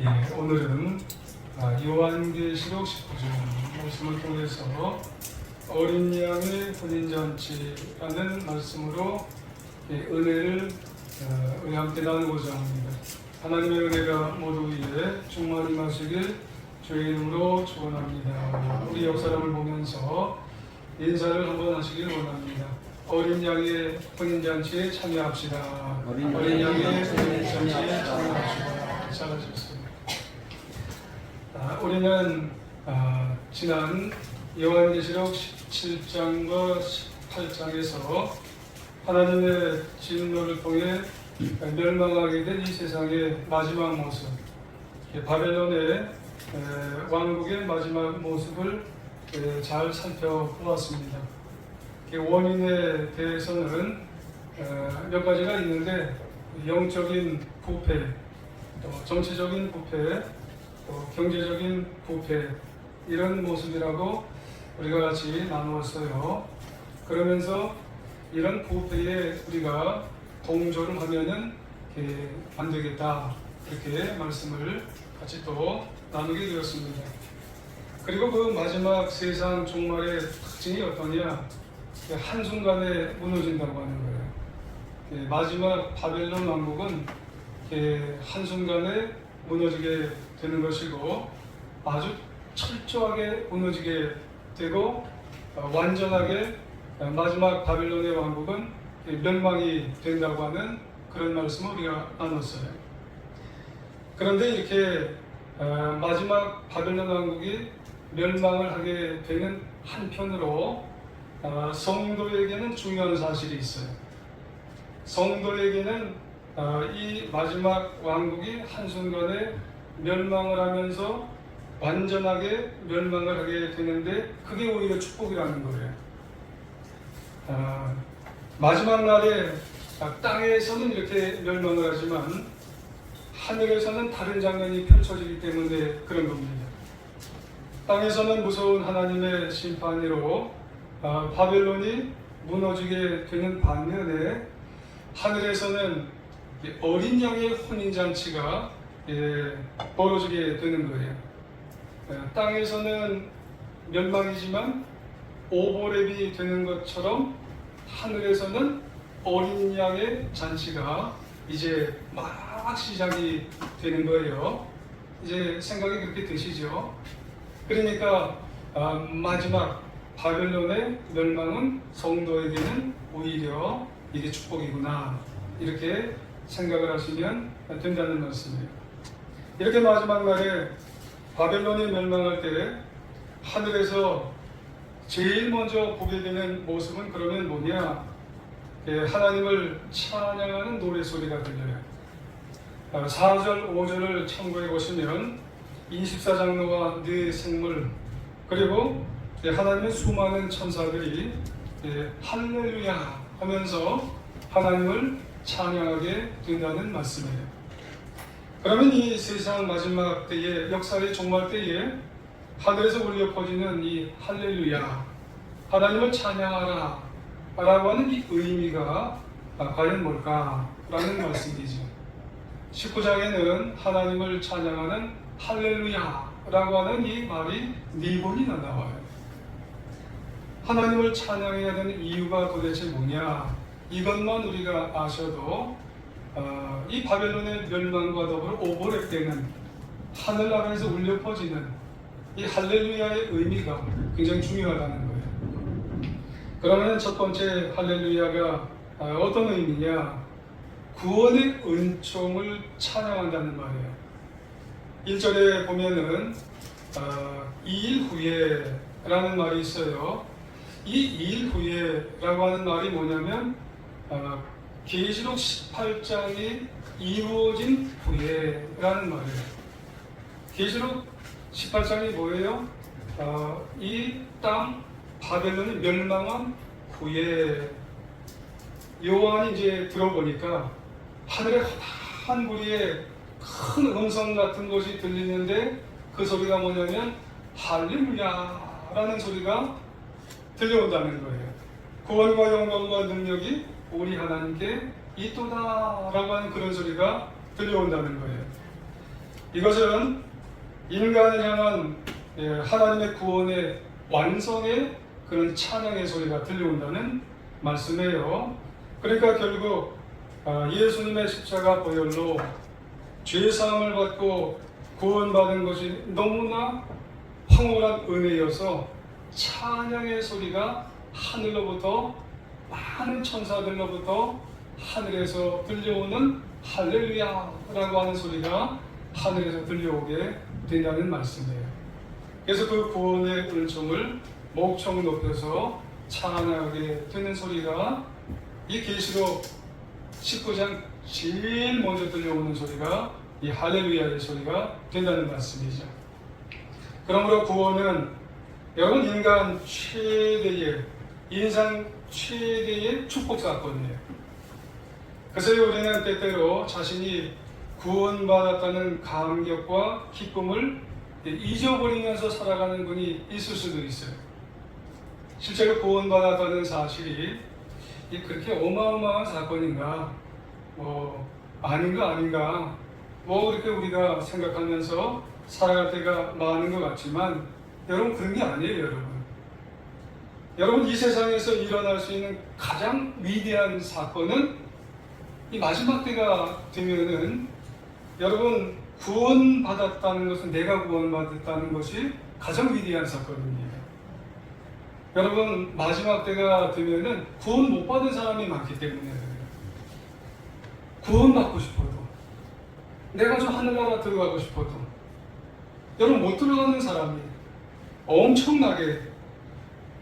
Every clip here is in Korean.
예, 오늘은 요한계시록 19장 말씀을 통해서 어린 양의 혼인잔치라는 말씀으로 은혜를 우리 함께 나누고자 합니다. 하나님의 은혜가 모두 위에 충만히 마시길 주의 이름으로 축원합니다. 우리 옆 사람을 보면서 인사를 한번 하시길 원합니다. 어린 양의 혼인잔치에 참여합시다. 어린 양의 혼인잔치에 참여합시다. 잘하셨습니다. 우리는 지난 요한계시록 17장과 18장에서 하나님의 진노를 통해 멸망하게 된 이 세상의 마지막 모습, 바벨론의 왕국의 마지막 모습을 잘 살펴보았습니다. 원인에 대해서는 몇 가지가 있는데, 영적인 부패, 또 정치적인 부패, 또 경제적인 부패, 이런 모습이라고 우리가 같이 나누었어요. 그러면서 이런 부패에 우리가 동조를 하면은 안 되겠다, 이렇게 말씀을 같이 또 나누게 되었습니다. 그리고 그 마지막 세상 종말의 특징이 어떠냐? 한순간에 무너진다고 하는 거예요. 마지막 바벨론 왕국은 한순간에 무너지게 되는 것이고, 아주 철저하게 무너지게 되고, 완전하게 마지막 바벨론의 왕국은 멸망이 된다고 하는 그런 말씀을 우리가 나눴어요. 그런데 이렇게 마지막 바벨론 왕국이 멸망을 하게 되는 한편으로 성도에게는 중요한 사실이 있어요. 성도에게는 이 마지막 왕국이 한순간에 멸망을 하면서 완전하게 멸망을 하게 되는데, 그게 오히려 축복이라는 거예요. 마지막 날에 땅에서는 이렇게 멸망을 하지만 하늘에서는 다른 장면이 펼쳐지기 때문에 그런 겁니다. 땅에서는 무서운 하나님의 심판으로 바벨론이 무너지게 되는 반면에, 하늘에서는 어린 양의 혼인잔치가 벌어지게 되는 거예요. 땅에서는 멸망이지만 오보랩이 되는 것처럼 하늘에서는 어린 양의 잔치가 이제 막 시작이 되는 거예요. 이제 생각이 그렇게 드시죠? 그러니까 마지막 바벨론의 멸망은 성도에게는 오히려 이게 축복이구나, 이렇게 생각을 하시면 된다는 말씀이에요. 이렇게 마지막 날에 바벨론이 멸망할 때 하늘에서 제일 먼저 보게 되는 모습은 그러면 뭐냐? 하나님을 찬양하는 노래소리가 들려요. 4절, 5절을 참고해 보시면 24장로와 네 생물, 그리고 하나님의 수많은 천사들이 할렐루야 하면서 하나님을 찬양하게 된다는 말씀이에요. 그러면 이 세상 마지막 때에, 역사의 종말 때에 하늘에서 울려 퍼지는 이 할렐루야, 하나님을 찬양하라 라고 하는 이 의미가 과연 뭘까라는 말씀이죠. 19장에는 하나님을 찬양하는 할렐루야 라고 하는 이 말이 4번이나 나와요. 하나님을 찬양해야 되는 이유가 도대체 뭐냐? 이것만 우리가 아셔도 이 바벨론의 멸망과 더불어 오보랩 되는 하늘나라에서 울려 퍼지는 이 할렐루야의 의미가 굉장히 중요하다는 거예요. 그러면 첫 번째 할렐루야가 어떤 의미냐? 구원의 은총을 찬양한다는 말이에요. 1절에 보면은 2일 후에 라는 말이 있어요. 이 2일 후에 라고 하는 말이 뭐냐면 계시록 18장이 이루어진 후에 라는 말이에요. 계시록 18장이 뭐예요? 이 땅 바벨론이 멸망한 후에, 요한이 이제 들어보니까 하늘에 한 구리에 큰 음성 같은 것이 들리는데, 그 소리가 뭐냐면 할렐루야 라는 소리가 들려온다는 거예요. 구원과 영광과 능력이 우리 하나님께 있도다 라고 하는 그런 소리가 들려온다는 거예요. 이것은 인간을 향한 하나님의 구원의 완성의 그런 찬양의 소리가 들려온다는 말씀이에요. 그러니까 결국 예수님의 십자가 보혈로 죄사함을 받고 구원받은 것이 너무나 황홀한 은혜여서 찬양의 소리가 하늘로부터, 많은 천사들로부터 하늘에서 들려오는 할렐루야라고 하는 소리가 하늘에서 들려오게 된다는 말씀이에요. 그래서 그 구원의 은총을 목청 높여서 찬양하게 되는 소리가 이 계시록 19장 제일 먼저 들려오는 소리가 이 할렐루야의 소리가 된다는 말씀이죠. 그러므로 구원은 여러분 인간 최대의, 인상 최대의 축복 사건이에요. 그래서 우리는 때때로 자신이 구원받았다는 감격과 기쁨을 잊어버리면서 살아가는 분이 있을 수도 있어요. 실제로 구원받았다는 사실이 그렇게 어마어마한 사건인가, 아닌가, 그렇게 우리가 생각하면서 살아갈 때가 많은 것 같지만, 여러분 그런 게 아니에요, 여러분 이 세상에서 일어날 수 있는 가장 위대한 사건은 이 마지막 때가 되면은 여러분 구원받았다는 것은, 내가 구원받았다는 것이 가장 위대한 사건입니다. 여러분 마지막 때가 되면은 구원 못 받은 사람이 많기 때문에 구원받고 싶어도, 내가 저 하늘나라 들어가고 싶어도 여러분 못 들어가는 사람이 엄청나게,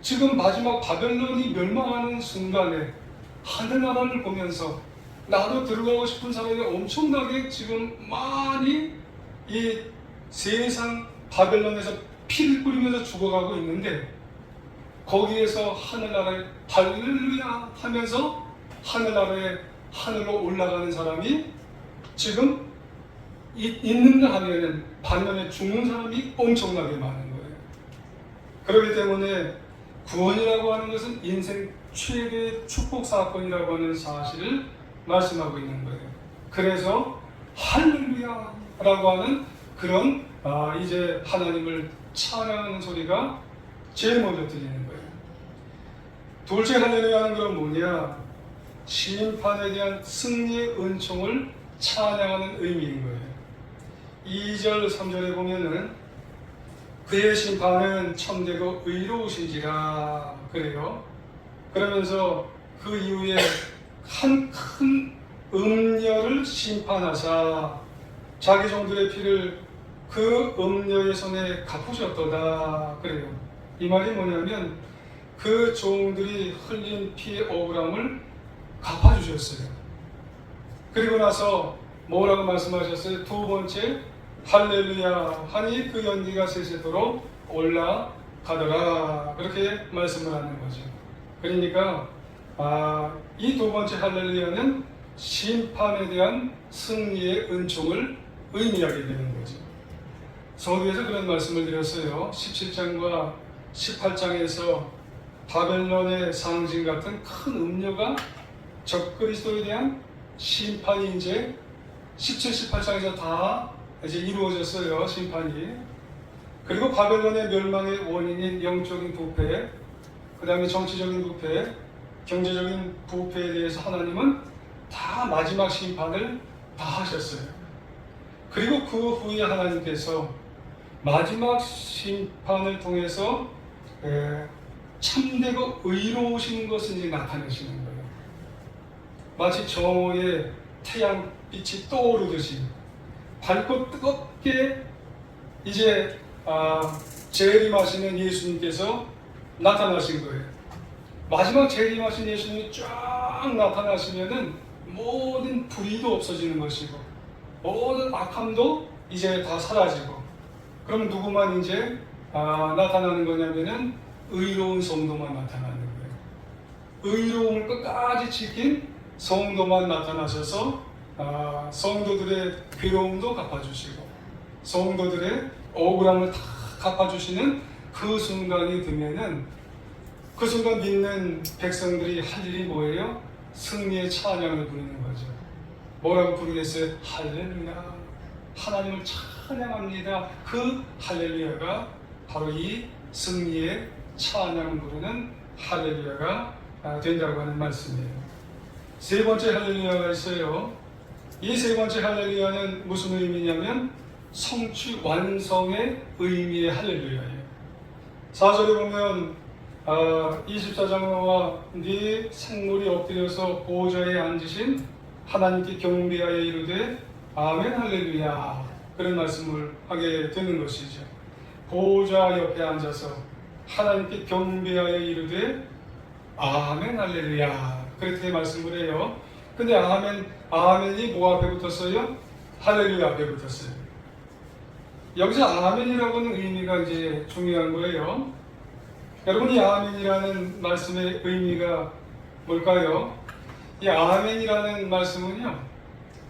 지금 마지막 바벨론이 멸망하는 순간에 하늘나라를 보면서 나도 들어가고 싶은 사람이 엄청나게 지금 많이 이 세상 바벨론에서 피를 뿌리면서 죽어가고 있는데, 거기에서 하늘나라에 할렐루야 하면서 하늘로 올라가는 사람이 지금 있는가 하면은 반면에 죽는 사람이 엄청나게 많은 거예요. 그렇기 때문에 구원이라고 하는 것은 인생 최대의 축복 사건이라고 하는 사실을 말씀하고 있는 거예요. 그래서 할렐루야라고 하는 그런 이제 하나님을 찬양하는 소리가 제일 먼저 들리는 거예요. 둘째 할렐루야는 그럼 뭐냐? 심판에 대한 승리의 은총을 찬양하는 의미인 거예요. 2절 3절에 보면은 그의 심판은 참되고 의로우신지라 그래요. 그러면서 그 이후에 한 큰 음녀를 심판하사 자기 종들의 피를 그 음녀의 손에 갚으셨도다 그래요. 이 말이 뭐냐면 그 종들이 흘린 피의 억울함을 갚아주셨어요. 그리고 나서 뭐라고 말씀하셨어요? 두 번째 할렐루야 하니 그 연기가 세세토록 올라가더라, 그렇게 말씀을 하는 거죠. 그러니까 이 두 번째 할렐루야는 심판에 대한 승리의 은총을 의미하게 되는 거죠. 서두에서 그런 말씀을 드렸어요. 17장과 18장에서 바벨론의 상징 같은 큰 음녀가 적그리스도에 대한 심판이 이제 17, 18장에서 다 이제 이루어졌어요, 심판이. 그리고 바벨론의 멸망의 원인인 영적인 부패, 그 다음에 정치적인 부패, 경제적인 부패에 대해서 하나님은 다 마지막 심판을 다 하셨어요. 그리고 그 후에 하나님께서 마지막 심판을 통해서 참되고 의로우신 것을 이제 나타내시는 거예요. 마치 정오에 태양빛이 떠오르듯이 밝고 뜨겁게 이제 재림하시는 예수님께서 나타나신 거예요. 마지막 재림하신 예수님이 쫙 나타나시면은 모든 불의도 없어지는 것이고 모든 악함도 이제 다 사라지고, 그럼 누구만 이제 나타나는 거냐면은 의로운 성도만 나타나는 거예요. 의로움을 끝까지 지킨 성도만 나타나셔서 성도들의 괴로움도 갚아주시고 성도들의 억울함을 다 갚아주시는 그 순간이 되면은, 그 순간 믿는 백성들이 할 일이 뭐예요? 승리의 찬양을 부르는 거죠. 뭐라고 부르겠어요? 할렐루야. 하나님을 찬양합니다. 그 할렐루야가 바로 이 승리의 찬양을 부르는 할렐루야가 된다고 하는 말씀이에요. 세 번째 할렐루야가 있어요. 이 세 번째 할렐루야는 무슨 의미냐면 성취 완성의 의미의 할렐루야예요. 4절에 보면 24장로와 네 생물이 엎드려서 보좌에 앉으신 하나님께 경배하여 이르되 아멘 할렐루야, 그런 말씀을 하게 되는 것이죠. 보좌 옆에 앉아서 하나님께 경배하여 이르되 아멘 할렐루야, 그렇게 말씀을 해요. 근데 아멘이 뭐 앞에 붙었어요? 할렐루야 앞에 붙었어요. 여기서 아멘이라고는 의미가 이제 중요한 거예요. 여러분, 이 아멘이라는 말씀의 의미가 뭘까요? 이 아멘이라는 말씀은요,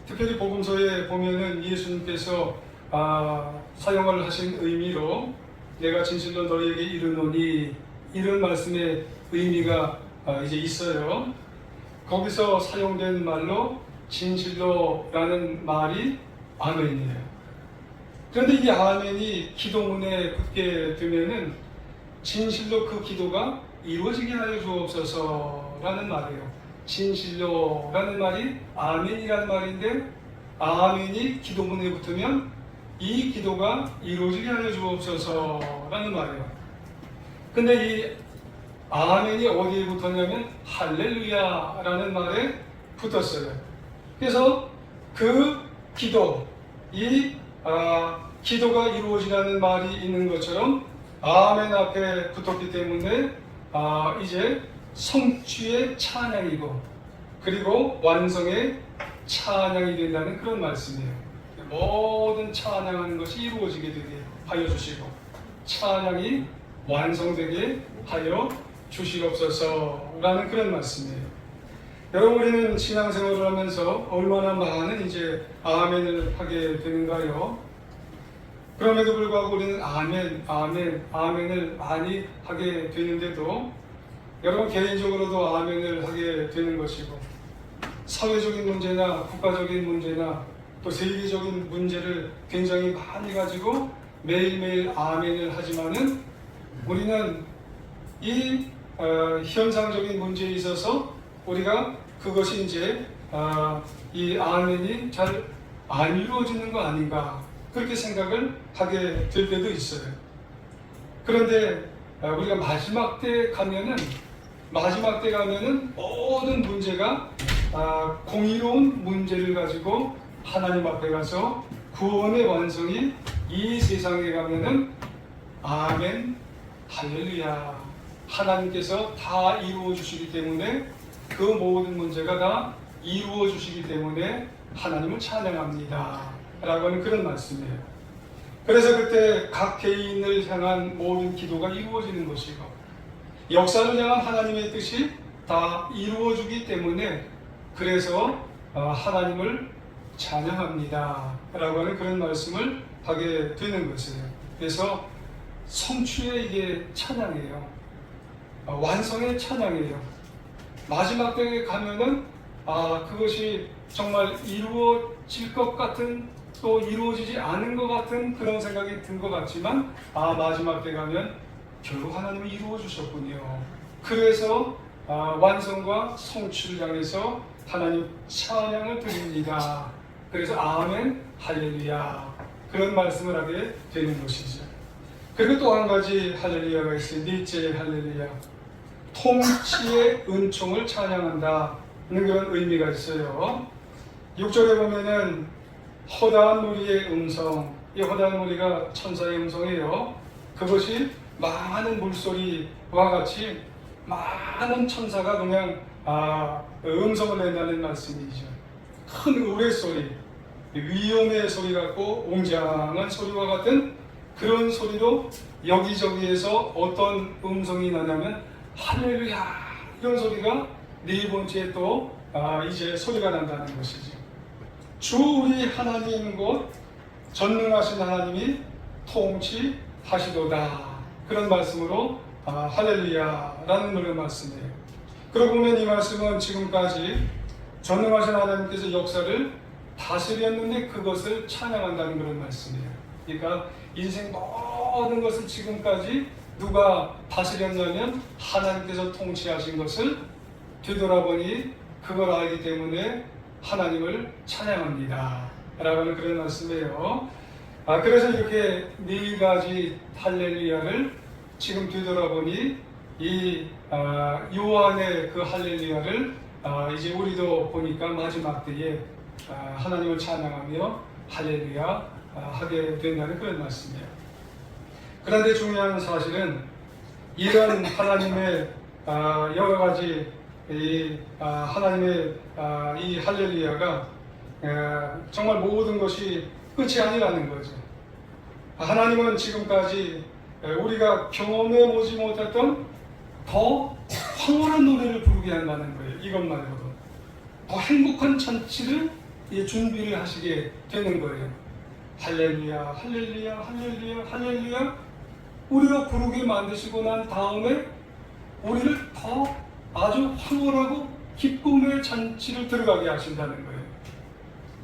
특별히 복음서에 보면은 예수님께서 사용을 하신 의미로 내가 진실로 너희에게 이르노니, 이런 말씀의 의미가 이제 있어요. 거기서 사용된 말로 진실로라는 말이 아멘이에요. 그런데 이 아멘이 기도문에 붙게 되면은 진실로 그 기도가 이루어지게 하여 주옵소서라는 말이에요. 진실로라는 말이 아멘이라는 말인데, 아멘이 기도문에 붙으면 이 기도가 이루어지게 하여 주옵소서라는 말이에요. 근데 이 아멘이 어디에 붙었냐면 할렐루야라는 말에 붙었어요. 그래서 그 기도, 기도가 이루어지라는 말이 있는 것처럼 아멘 앞에 붙었기 때문에 이제 성취의 찬양이고 그리고 완성의 찬양이 된다는 그런 말씀이에요. 모든 찬양하는 것이 이루어지게 되게 하여 주시고 찬양이 완성되게 하여 주시옵소서라는 그런 말씀이에요. 여러분, 우리는 신앙생활을 하면서 얼마나 많은 이제 아멘을 하게 되는가요? 그럼에도 불구하고 우리는 아멘을 많이 하게 되는데도 여러분, 개인적으로도 아멘을 하게 되는 것이고 사회적인 문제나 국가적인 문제나 또 세계적인 문제를 굉장히 많이 가지고 매일매일 아멘을 하지만은 우리는 이 현상적인 문제에 있어서 우리가 그것이 이제 이 아멘이 잘 안 이루어지는 거 아닌가, 그렇게 생각을 하게 될 때도 있어요. 그런데 우리가 마지막 때 가면은 모든 문제가 공의로운 문제를 가지고 하나님 앞에 가서 구원의 완성이 이 세상에 가면은 아멘 할렐루야, 하나님께서 다 이루어 주시기 때문에 그 모든 문제가 다 이루어 주시기 때문에 하나님을 찬양합니다 라고 하는 그런 말씀이에요. 그래서 그때 각 개인을 향한 모든 기도가 이루어지는 것이고 역사를 향한 하나님의 뜻이 다 이루어지기 때문에 그래서 하나님을 찬양합니다 라고 하는 그런 말씀을 하게 되는 것이에요. 그래서 성취의 이게 찬양이에요. 완성의 찬양이에요. 마지막 때에 가면은 그것이 정말 이루어질 것 같은, 또 이루어지지 않은 것 같은 그런 생각이 든 것 같지만 마지막 때 가면 결국 하나님이 이루어 주셨군요. 그래서 완성과 성취를 향해서 하나님 찬양을 드립니다. 그래서 아멘 할렐루야, 그런 말씀을 하게 되는 것이죠. 그리고 또 한 가지 할렐루야가 있어요. 넷째 할렐루야, 통치의 은총을 찬양한다 는 그런 의미가 있어요. 6절에 보면은 허다한 무리의 음성, 이 허다한 무리가 천사의 음성이에요. 그것이 많은 물소리와 같이 많은 천사가 그냥 음성을 낸다는 말씀이죠. 큰 우레소리, 위험의 소리 같고 웅장한 소리와 같은 그런 소리로 여기저기에서 어떤 음성이 나냐면 할렐루야, 이런 소리가 네 번째 또 이제 소리가 난다는 것이죠. 주 우리 하나님 곧 전능하신 하나님이 통치하시도다, 그런 말씀으로 할렐루야라는 그런 말씀이에요. 그러고 보면 이 말씀은 지금까지 전능하신 하나님께서 역사를 다스렸는데 그것을 찬양한다는 그런 말씀이에요. 그러니까 인생 모든 것을 지금까지 누가 다스렸냐면 하나님께서 통치하신 것을 되돌아보니 그걸 알기 때문에 하나님을 찬양합니다 라고 하는 그런 말씀이에요. 그래서 이렇게 네 가지 할렐루야를 지금 되돌아보니 이 요한의 그 할렐루야를 이제 우리도 보니까 마지막 때에 하나님을 찬양하며 할렐루야 하게 된다는 그런 말씀이에요. 그런데 중요한 사실은 이런 하나님의 여러 가지 하나님의 이 할렐루야가 정말 모든 것이 끝이 아니라는 거죠. 하나님은 지금까지 우리가 경험해 보지 못했던 더 황홀한 노래를 부르게 한다는 거예요. 이것만으로도 더 행복한 잔치를 준비를 하시게 되는 거예요. 할렐루야, 할렐루야, 할렐루야, 할렐루야. 우리가 부르게 만드시고 난 다음에 우리를 더 아주 황홀하고 기쁨의 잔치를 들어가게 하신다는 거예요.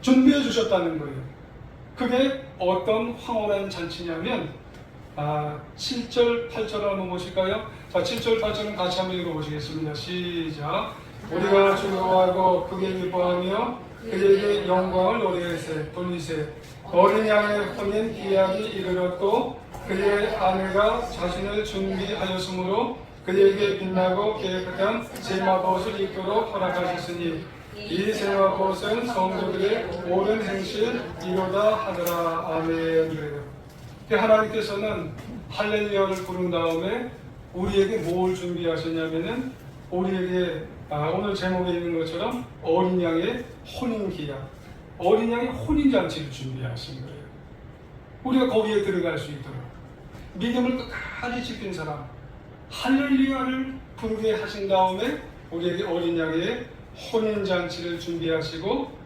준비해 주셨다는 거예요. 그게 어떤 황홀한 잔치냐면 7절, 8절 한번 보실까요? 자, 7절, 8절은 같이 한번 읽어보시겠습니다. 시작. 우리가 즐거워하고 그게 기뻐하며 그에게 영광을 돌리세. 어린 양의 혼인 기약이 이르렀고 그의 아내가 자신을 준비하였으므로 그에게 빛나고 깨끗한 세마포옷을 입도록 허락하셨으니 이 세마포옷은 성도들의 옳은 행실 이로다 하더라. 아멘. 그래요. 하나님께서는 할렐루야를 부른 다음에 우리에게 뭘 준비하셨냐면은 우리에게 오늘 제목에 있는 것처럼 어린 양의 혼인 기약, 어린 양의 혼인 잔치를 준비하신 거예요. 우리가 거기에 들어갈 수 있도록 믿음을 끝까지 지킨 사람, 할렐루야를 부르게 하신 다음에 우리에게 어린 양의 혼인 잔치를 준비하시고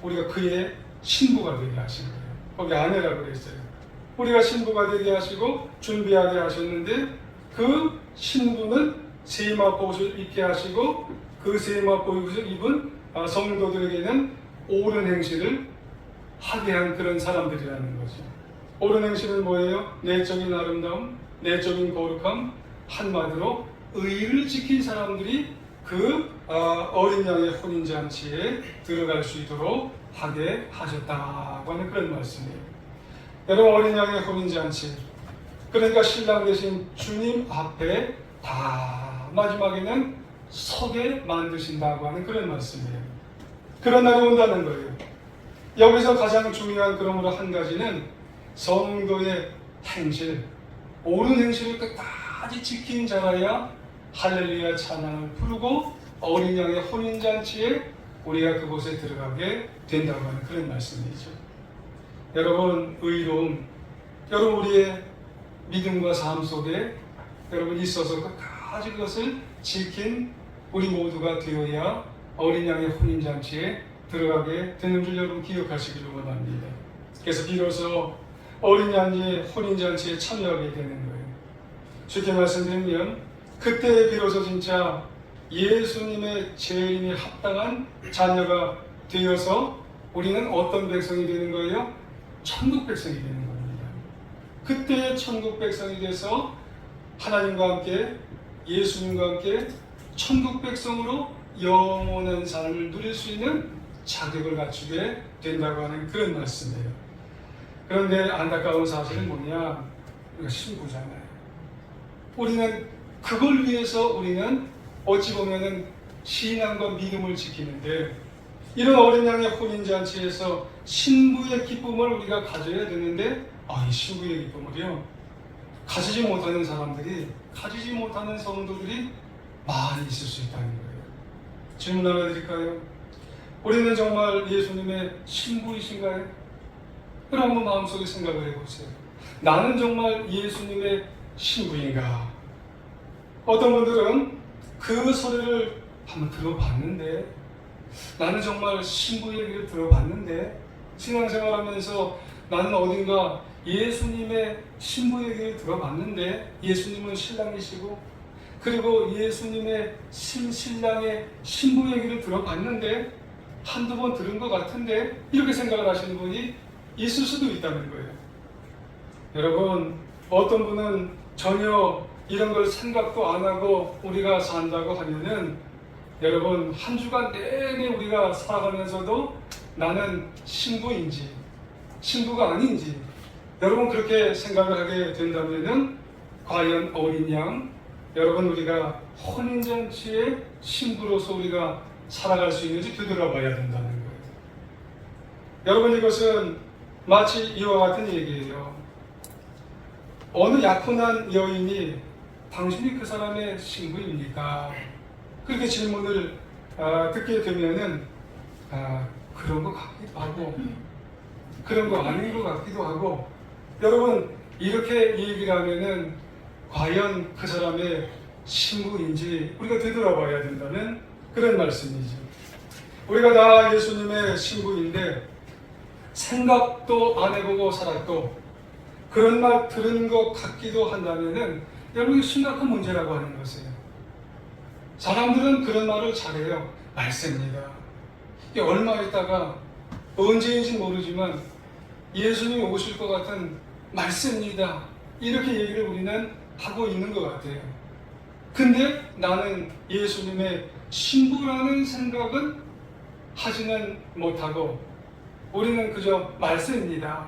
우리가 그의 신부가 되게 하신 거예요. 거기 아내라고 그랬어요. 우리가 신부가 되게 하시고 준비하게 하셨는데 그 신부는 세마포옷을 입게 하시고 그 세마포옷을 입은 성도들에게는 옳은 행실을 하게 한 그런 사람들이라는 거죠. 옳은 행실은 뭐예요? 내적인 아름다움, 내적인 거룩함, 한마디로 의를 지킨 사람들이 그 어린 양의 혼인잔치에 들어갈 수 있도록 하게 하셨다고 하는 그런 말씀이에요. 여러분, 어린 양의 혼인잔치, 그러니까 신랑 되신 주님 앞에 다 마지막에는 서게 만드신다고 하는 그런 말씀이에요. 그런 날이 온다는 거예요. 여기서 가장 중요한 그러므로 한 가지는 성도의 행실, 옳은 행실을 끝까지 지킨 자라야 할렐루야 찬양을 부르고 어린 양의 혼인잔치에 우리가 그곳에 들어가게 된다고 하는 그런 말씀이죠. 여러분, 의로움, 여러분 우리의 믿음과 삶 속에 여러분 있어서 끝까지 그것을 지킨 우리 모두가 되어야 어린 양의 혼인잔치에 들어가게 되는 줄 여러분 기억하시기를 원합니다. 그래서 비로소 어린 양의 혼인잔치에 참여하게 되는 거예요. 쉽게 말씀드리면 그때 비로소 진짜 예수님의 재림이 합당한 자녀가 되어서 우리는 어떤 백성이 되는 거예요? 천국 백성이 되는 겁니다. 그때 천국 백성이 돼서 하나님과 함께 예수님과 함께 천국 백성으로 영원한 삶을 누릴 수 있는 자격을 갖추게 된다고 하는 그런 말씀이에요. 그런데 안타까운 사실은 뭐냐? 우리가 신부잖아요. 우리는 그걸 위해서 우리는 어찌 보면은 신앙과 믿음을 지키는데 이런 어린 양의 혼인잔치에서 신부의 기쁨을 우리가 가져야 되는데 이 신부의 기쁨을요 가지지 못하는 사람들이, 가지지 못하는 성도들이 많이 있을 수 있다는 거예요. 질문 하나 드릴까요? 우리는 정말 예수님의 신부이신가요? 그럼 한번 마음속에 생각을 해보세요. 나는 정말 예수님의 신부인가? 어떤 분들은 그 소리를 한번 들어봤는데, 나는 정말 신부 얘기를 들어봤는데, 신앙생활하면서 나는 어딘가 예수님의 신부 얘기를 들어봤는데, 예수님은 신랑이시고, 그리고 예수님의 신랑의 신부 얘기를 들어봤는데, 한두 번 들은 것 같은데 이렇게 생각을 하시는 분이 있을 수도 있다는 거예요. 여러분, 어떤 분은 전혀 이런 걸 생각도 안 하고 우리가 산다고 하면은 여러분, 한 주간 내내 우리가 살아가면서도 나는 신부인지 신부가 아닌지 여러분 그렇게 생각을 하게 된다면은 과연 어린 양 여러분 우리가 혼인잔치의 신부로서 우리가 살아갈 수 있는지 되돌아봐야 된다는 거예요. 여러분, 이것은 마치 이와 같은 얘기예요. 어느 약혼한 여인이 당신이 그 사람의 신부입니까? 그렇게 질문을 듣게 되면은 그런 것 같기도 하고 그런 거 아닌 것 같기도 하고 여러분 이렇게 얘기를 하면은 과연 그 사람의 신부인지 우리가 되돌아봐야 된다는 그런 말씀이죠. 우리가 다 예수님의 신부인데 생각도 안 해보고 살았고 그런 말 들은 것 같기도 한다면은 여러분 이게 심각한 문제라고 하는 것이에요. 사람들은 그런 말을 잘해요. 말세입니다. 이게 얼마 있다가 언제인지 모르지만 예수님이 오실 것 같은 말세입니다. 이렇게 얘기를 우리는 하고 있는 것 같아요. 근데 나는 예수님의 신부라는 생각은 하지는 못하고 우리는 그저 말세입니다.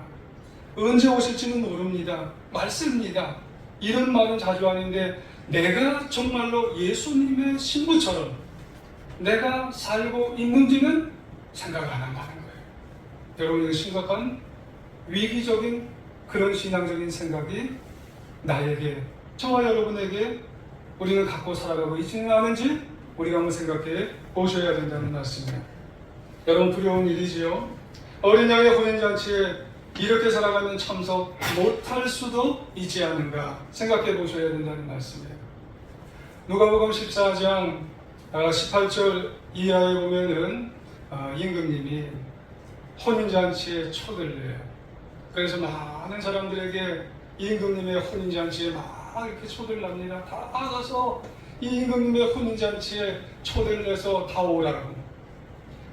언제 오실지는 모릅니다. 말세입니다. 이런 말은 자주 하는데 내가 정말로 예수님의 신부처럼 내가 살고 있는지는 생각을 안 한다는 거예요. 여러분, 이거 심각한 위기적인 그런 신앙적인 생각이 나에게, 저와 여러분에게 우리는 갖고 살아가고 있지는 않은지 우리가 한번 생각해 보셔야 된다는 말씀이에요. 여러분, 두려운 일이지요. 어린 양의 혼인잔치에 이렇게 살아가면 참석 못할 수도 있지 않은가 생각해 보셔야 된다는 말씀이에요. 누가복음 14장 18절 이하에 보면은 임금님이 혼인잔치에 초대를 해요. 그래서 많은 사람들에게 임금님의 혼인잔치에 막 이렇게 초대를 합니다. 다 가서 이 임금님의 혼인잔치에 초대를 해서 다 오라고.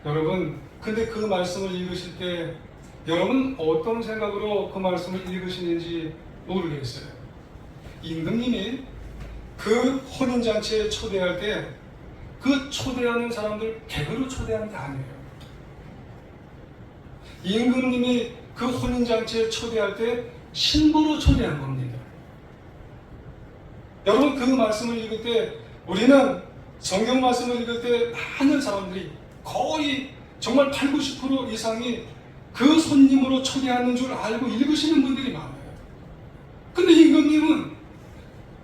여러분, 근데 그 말씀을 읽으실 때 여러분 어떤 생각으로 그 말씀을 읽으시는지 모르겠어요. 임금님이 그 혼인잔치에 초대할 때 그 초대하는 사람들 개그로 초대하는 게 아니에요. 임금님이 그 혼인잔치에 초대할 때 신부로 초대한 겁니다. 여러분, 그 말씀을 읽을 때 우리는 성경 말씀을 읽을 때 많은 사람들이 거의 정말 8, 90% 이상이 그 손님으로 초대하는 줄 알고 읽으시는 분들이 많아요. 근데 임금님은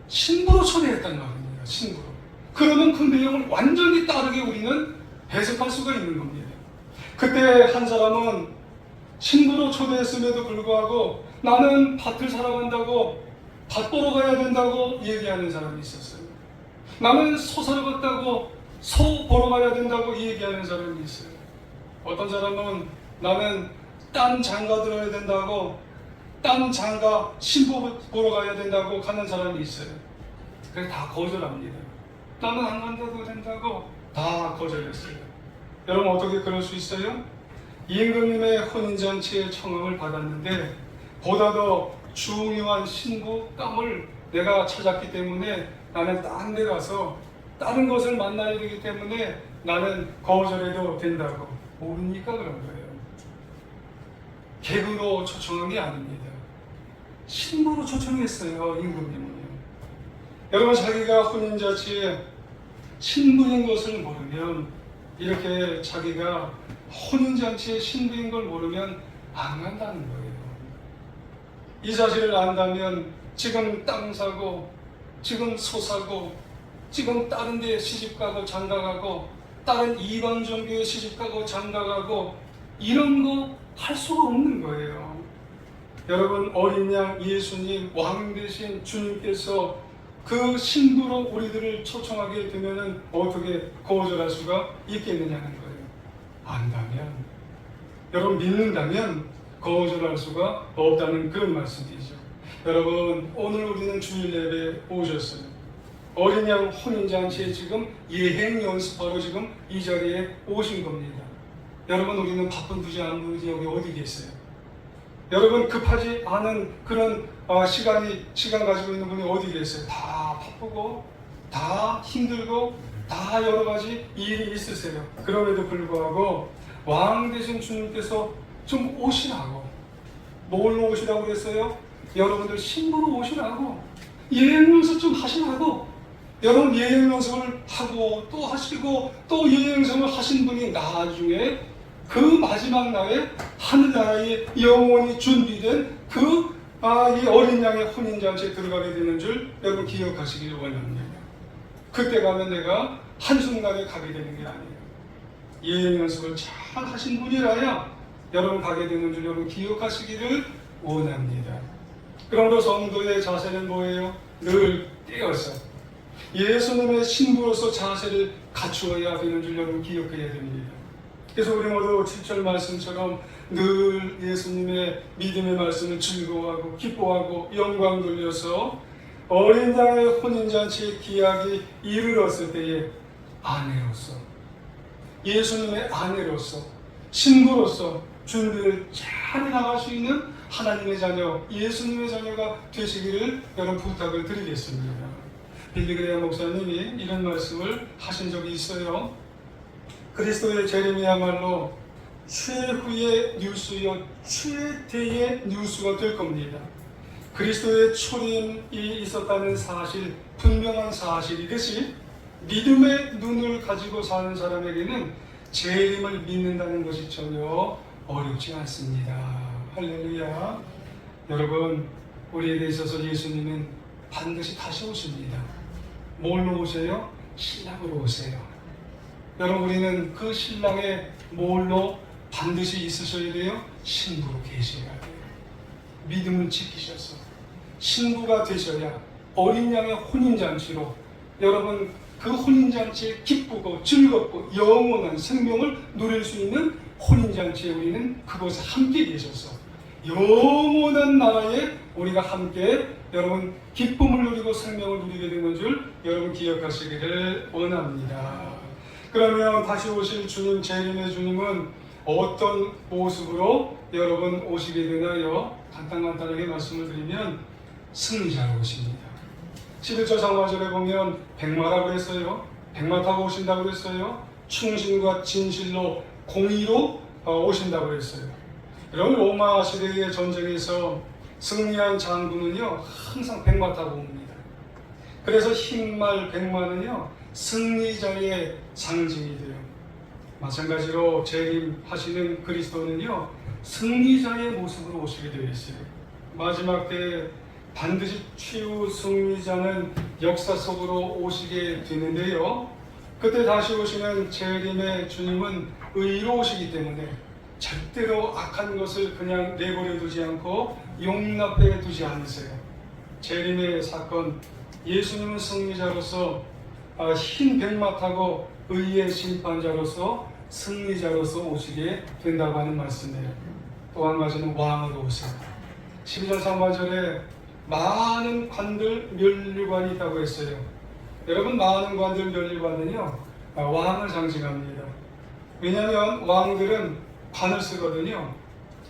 신부로 초대했단 말입니다. 신부로. 그러면 그 내용을 완전히 다르게 우리는 해석할 수가 있는 겁니다. 그때 한 사람은 신부로 초대했음에도 불구하고 나는 밭을 사러 간다고 밭 보러 가야 된다고 얘기하는 사람이 있었어요. 나는 소 사러 갔다고 소 보러 가야 된다고 얘기하는 사람이 있어요. 어떤 사람은 나는 딴 장가 들어야 된다고 딴 장가 신부 보러 가야 된다고 가는 사람이 있어요. 그래서 다 거절합니다. 나는 안 간다고 된다고 다 거절했어요. 여러분, 어떻게 그럴 수 있어요? 임금님의 혼인잔치에 청함을 받았는데 보다 더 중요한 신부감을 내가 찾았기 때문에 나는 딴 데 가서 다른 것을 만나야 되기 때문에 나는 거절해도 된다고. 모르니까 그런 거예요. 개그로 초청한 게 아닙니다. 신부로 초청했어요, 임금님은요. 여러분, 자기가 혼인잔치에 신부인 것을 모르면, 이렇게 자기가 혼인잔치에 신부인 걸 모르면 안 간다는 거예요. 이 사실을 안다면 지금 땅 사고, 지금 소 사고, 지금 다른 데 시집가고 장가가고, 다른 이방 종교에 시집가고 장가가고, 이런 거 할 수가 없는 거예요. 여러분, 어린 양 예수님, 왕 되신 주님께서 그 신부로 우리들을 초청하게 되면은 어떻게 거절할 수가 있겠느냐는 거예요. 안다면, 여러분 믿는다면 거절할 수가 없다는 그런 말씀이죠. 여러분, 오늘 우리는 주일 예배에 오셨어요. 어린 양 혼인잔치에 지금 예행 연습하러 지금 이 자리에 오신 겁니다. 여러분, 우리는 바쁜 분이 안 분이 여기 어디 계세요? 여러분, 급하지 않은 그런 시간 가지고 있는 분이 어디 계세요? 다 바쁘고 다 힘들고 다 여러 가지 일이 있으세요. 그럼에도 불구하고 왕 되신 주님께서 좀 오시라고, 뭘로 오시라고 그랬어요? 여러분들 신부로 오시라고, 예행 연습 좀 하시라고. 여러분, 예행 연습을 하고 또 하시고 또 예행 연습을 하신 분이 나중에 그 마지막 날에 하늘나라에 영원히 준비된 이 어린 양의 혼인잔치에 들어가게 되는 줄 여러분 기억하시길 원합니다. 그때 가면 내가 한순간에 가게 되는 게 아니에요. 예행 연습을 잘 하신 분이라야 여러분 가게 되는 줄 여러분 기억하시기를 원합니다. 그러므로 성도의 자세는 뭐예요? 늘 깨어서 예수님의 신부로서 자세를 갖추어야 되는 줄 여러분 기억해야 됩니다. 그래서 우리 모두 7절 말씀처럼 늘 예수님의 믿음의 말씀을 즐거워하고 기뻐하고 영광 돌려서 어린 양의 혼인잔치의 기약이 이르렀을 때에 아내로서, 예수님의 아내로서, 신부로서 준비를 잘 나갈 수 있는 하나님의 자녀, 예수님의 자녀가 되시기를 여러분 부탁을 드리겠습니다. 빌리그레아 목사님이 이런 말씀을 하신 적이 있어요. 그리스도의 재림이야말로 최후의 뉴스여 최대의 뉴스가 될 겁니다. 그리스도의 초림이 있었다는 사실, 분명한 사실이듯이 믿음의 눈을 가지고 사는 사람에게는 재림을 믿는다는 것이 전혀 어렵지 않습니다. 할렐루야. 여러분, 우리에게 있어서 예수님은 반드시 다시 오십니다. 뭘로 오세요? 신랑으로 오세요. 여러분, 우리는 그 신랑의 뭘로 반드시 있으셔야 돼요? 신부로 계셔야 돼요. 믿음을 지키셔서 신부가 되셔야 어린 양의 혼인잔치로 여러분 그 혼인잔치에 기쁘고 즐겁고 영원한 생명을 누릴 수 있는 혼인잔치에 우리는 그곳에 함께 계셔서 영원한 나라에 우리가 함께 여러분 기쁨을 누리고 생명을 누리게 되는 줄 여러분 기억하시기를 원합니다. 그러면 다시 오실 주님, 재림의 주님은 어떤 모습으로 여러분 오시게 되나요? 간단하게 말씀을 드리면 승리자로 오십니다. 11절 상반절에 보면 백마라고 했어요. 백마 타고 오신다고 했어요. 충신과 진실로 공의로 오신다고 했어요. 여러분, 로마 시대의 전쟁에서 승리한 장군은요 항상 백마 타고 옵니다. 그래서 흰말 백마는요 승리자의 상징이 돼요. 마찬가지로 재림하시는 그리스도는요 승리자의 모습으로 오시게 되어 있어요. 마지막 때 반드시 최후 승리자는 역사 속으로 오시게 되는데요, 그때 다시 오시는 재림의 주님은 의로 오시기 때문에 절대로 악한 것을 그냥 내버려 두지 않고 용납해 두지 않으세요. 재림의 사건, 예수님은 승리자로서 흰 백마 타고 의의 심판자로서 승리자로서 오시게 된다고 하는 말씀이에요. 또 한 가지는 왕으로 오세요. 12절 상반절에 많은 관들 면류관이 있다고 했어요. 여러분, 많은 관들 면류관은요 왕을 상징합니다. 왜냐하면 왕들은 관을 쓰거든요.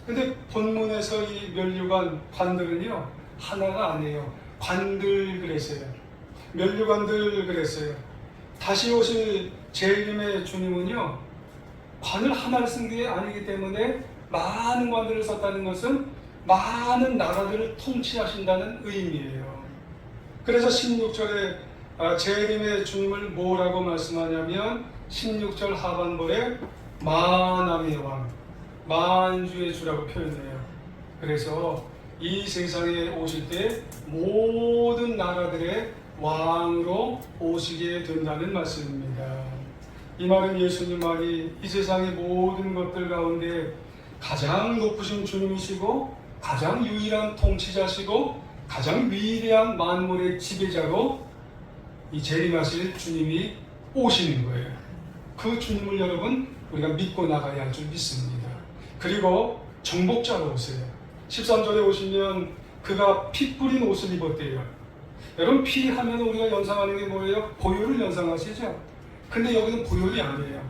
근데 본문에서 이 면류관 관들은요 하나가 아니에요. 관들 그랬어요. 면류관들 그랬어요. 다시 오실 재림의 주님은요 관을 하나를 쓴 게 아니기 때문에 많은 관들을 썼다는 것은 많은 나라들을 통치하신다는 의미예요. 그래서 16절에 재림의 주님을 뭐라고 말씀하냐면 16절 하반절에 만왕의 왕, 만주의 주라고 표현해요. 그래서 이 세상에 오실 때 모든 나라들의 왕으로 오시게 된다는 말씀입니다. 이 말은 예수님 말이 이 세상의 모든 것들 가운데 가장 높으신 주님이시고 가장 유일한 통치자시고 가장 위대한 만물의 지배자로 이 재림하실 주님이 오시는 거예요. 그 주님을 여러분 우리가 믿고 나가야 할 줄 믿습니다. 그리고 정복자로 오세요. 13절에 오시면 그가 피 뿌린 옷을 입었대요. 여러분, 피 하면 우리가 연상하는 게 뭐예요? 보혈을 연상하시죠? 근데 여기는 보혈이 아니에요.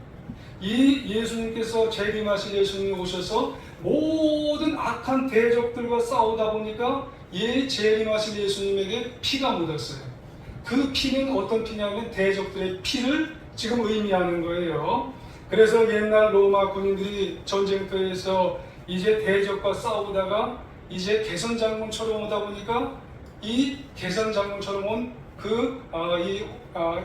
이 예수님께서 재림하신 예수님이 오셔서 모든 악한 대적들과 싸우다 보니까 이 재림하신 예수님에게 피가 묻었어요. 그 피는 어떤 피냐면 대적들의 피를 지금 의미하는 거예요. 그래서 옛날 로마 군인들이 전쟁터에서 이제 대적과 싸우다가 이제 개선장군처럼 오다 보니까 이 개선장군처럼 온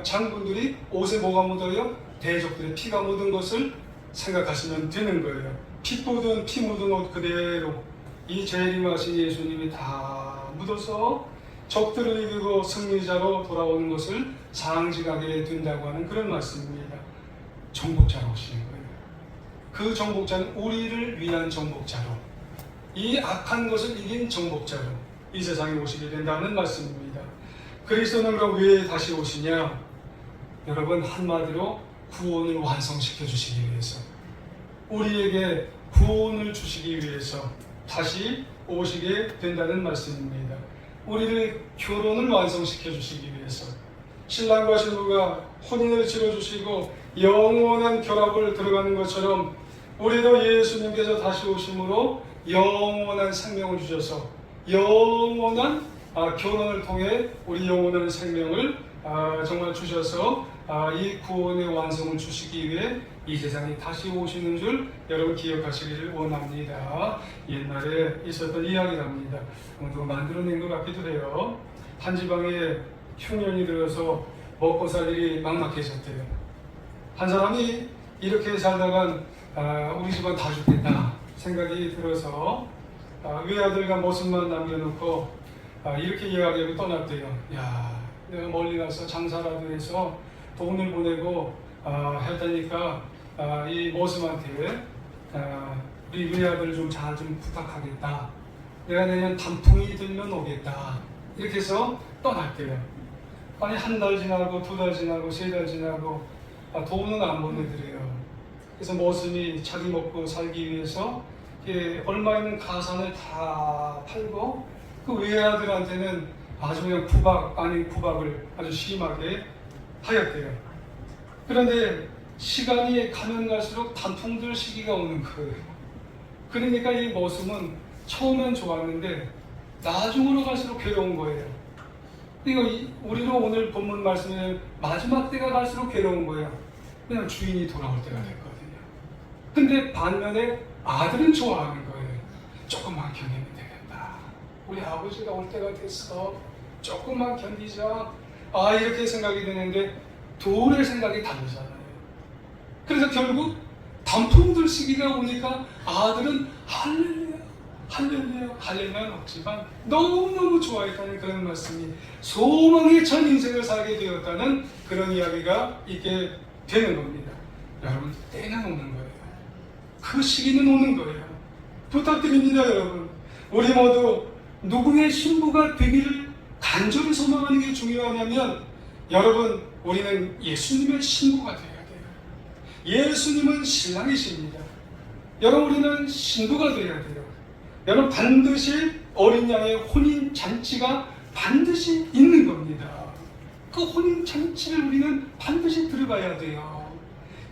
장군들이 옷에 뭐가 묻어요? 대적들의 피가 묻은 것을 생각하시면 되는 거예요. 피 묻은 옷 그대로 이 재림하신 예수님이 다 묻어서 적들을 이기고 승리자로 돌아오는 것을 상징하게 된다고 하는 그런 말씀입니다. 정복자로 오시는 거예요. 그 정복자는 우리를 위한 정복자로, 이 악한 것을 이긴 정복자로 이 세상에 오시게 된다는 말씀입니다. 그리스도는 그럼 왜 다시 오시냐? 여러분, 한마디로 구원을 완성시켜 주시기 위해서, 우리에게 구원을 주시기 위해서 다시 오시게 된다는 말씀입니다. 우리를 결혼을 완성시켜 주시기 위해서, 신랑과 신부가 혼인을 치러주시고 영원한 결합을 들어가는 것처럼 우리도 예수님께서 다시 오심으로 영원한 생명을 주셔서 영원한 결혼을 통해 우리 영원한 생명을 정말 주셔서 이 구원의 완성을 주시기 위해 이 세상에 다시 오시는 줄 여러분 기억하시기를 원합니다. 옛날에 있었던 이야기랍니다. 누가 만들어낸 것 같기도 해요. 한 지방에 흉년이 들어서 먹고 살 일이 막막해졌대요. 한 사람이 이렇게 살다간 우리 집안 다 죽겠다 생각이 들어서 외아들과 모습만 남겨놓고 이렇게 이야기하고 떠났대요. 야, 내가 멀리 가서 장사라도 해서 돈을 보내고 했다니까 이 모습한테 우리 외아들 좀 잘 좀 부탁하겠다. 내가 내년 단풍이 들면 오겠다. 이렇게 해서 떠났대요. 아니, 한 달 지나고 두 달 지나고 세 달 지나고 돈은 안 보내드려요. 그래서 모습이 자기 먹고 살기 위해서 얼마 있는 가산을 다 팔고 그 외아들한테는 아주 그냥 구박 아닌 구박을 아주 심하게 하였대요. 그런데 시간이 가면 갈수록 단풍 들 시기가 오는 거예요. 그러니까 이 모습은 처음엔 좋았는데 나중으로 갈수록 괴로운 거예요. 이거 우리로 오늘 본문 말씀에 마지막 때가 갈수록 괴로운 거예요. 그냥 주인이 돌아올 때가 됐거든요. 근데 반면에 아들은 좋아하는 거예요. 조금만 견디면 되겠다. 우리 아버지가 올 때가 됐어. 조금만 견디자. 이렇게 생각이 되는데 둘의 생각이 다르잖아요. 그래서 결국 단풍들 시기가 오니까 아들은 할렐루야, 할렐루야, 할렐루야는 없지만 너무너무 좋아했다는 그런 말씀이 소망의 전 인생을 살게 되었다는 그런 이야기가 있게 되는 겁니다. 여러분, 때는 오는 거예요. 그 시기는 오는 거예요. 부탁드립니다, 여러분. 우리 모두 누구의 신부가 되기를 간절히 소망하는 게 중요하냐면, 여러분, 우리는 예수님의 신부가 되어야 돼요. 예수님은 신랑이십니다. 여러분, 우리는 신부가 되어야 돼요. 여러분, 반드시 어린 양의 혼인 잔치가 반드시 있는 겁니다. 그 혼인 잔치를 우리는 반드시 들어가야 돼요.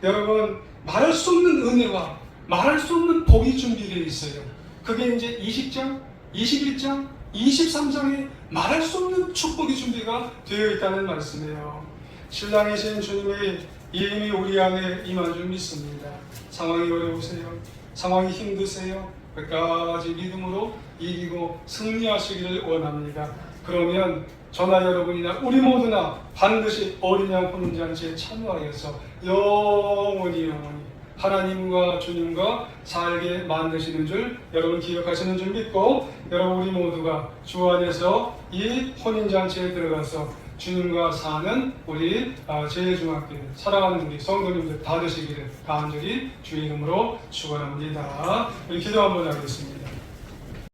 여러분, 말할 수 없는 은혜와 말할 수 없는 복이 준비되어 있어요. 그게 이제 20장, 21장, 23장에 말할 수 없는 축복이 준비가 되어 있다는 말씀이에요. 신랑이신 주님이 이미 우리 안에 임한 줄 믿습니다. 상황이 어려우세요? 상황이 힘드세요? 끝까지 믿음으로 이기고 승리하시기를 원합니다. 그러면 저나 여러분이나 우리 모두나 반드시 어린 양 혼인잔치에 참여하여서 영원히 하나님과 주님과 살게 만드시는 줄 여러분 기억하시는 줄 믿고, 여러분 우리 모두가 주 안에서 이 혼인잔치에 들어가서 주님과 사는 우리 제1중학교 사랑하는 우리 성도님들 다 되시기를 간절히 주의 이름으로 축원합니다. 우리 기도 한번 하겠습니다.